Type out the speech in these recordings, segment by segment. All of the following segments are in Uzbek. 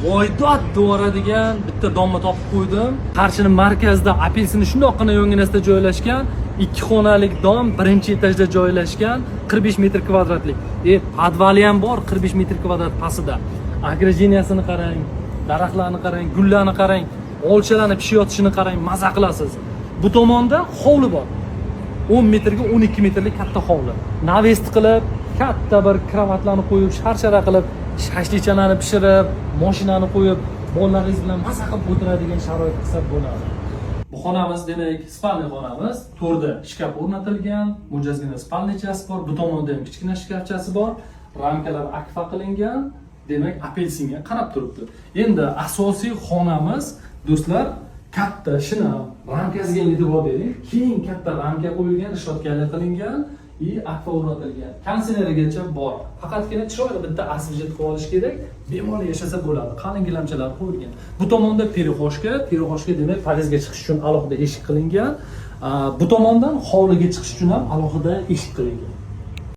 Voydod devoradigan bitta domla topib qo'ydim. Qarshining markazida apelsini shundoqqina yonginasida joylashgan, 2 xonalik dom, birinchi etajda joylashgan, 45 metr kvadratlik. Podvali ham bor, 45 metr kvadrat pastida. Agrogeniyasini qarang, daraxtlarni qarang, gullarni qarang, olchalarni pishayotishini qarang, maza qilasiz. Bu tomonda hovli bor. 10 metrga 12 metrlik katta hovli. Navest qilib, katta bir kravatlarni qo'yib, sharshara qilib, shashlichalarni pishirib, mashinani qo'yib, bolalaringiz bilan maza qilib o'tiradigan sharoit qilsa bo'ladi. Bu xonamiz demak spalniy xonamiz. To'rda shkaf o'rnatilgan, mo'jazgina spalnichasi bor, bu tomonda ham kichkina shkafchasi bor. Ramkalar akfa qilingan, demak apelsinga qarab turibdi. Endi asosiy xonamiz do'stlar katta shinam ramkasiga e'tibor bering. Keyin katta ramka qo'yilgan, ishlatganlik qilingan, akfa o'rnatilgan. Kondisionerigacha bor. Faqatgina chiroyli bitta asbjit qilib olish kerak. Bemalol yashasa bo'ladi. Qalin gilamchalar qo'yilgan. Bu tomonda perixoshka demak podyezdga chiqish uchun alohida eshik qilingan. Bu tomondan hovliga chiqish uchun ham alohida eshik qilingan.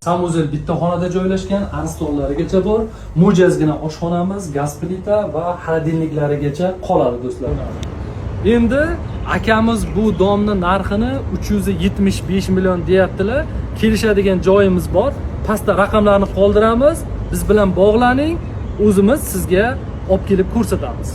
Sanuzel bitta xonada joylashgan, arstollarigacha bor. Mo'jazgina oshxonamiz, gaz plita va xolodilniklarigacha qoladi do'stlar. Endi akamiz bu domni narxini 375 million deyaptilar. Kelishadigan joyimiz bor. Pastda raqamlarni qoldiramiz. Biz bilan bog'laning. O'zimiz sizga olib kelib ko'rsatamiz.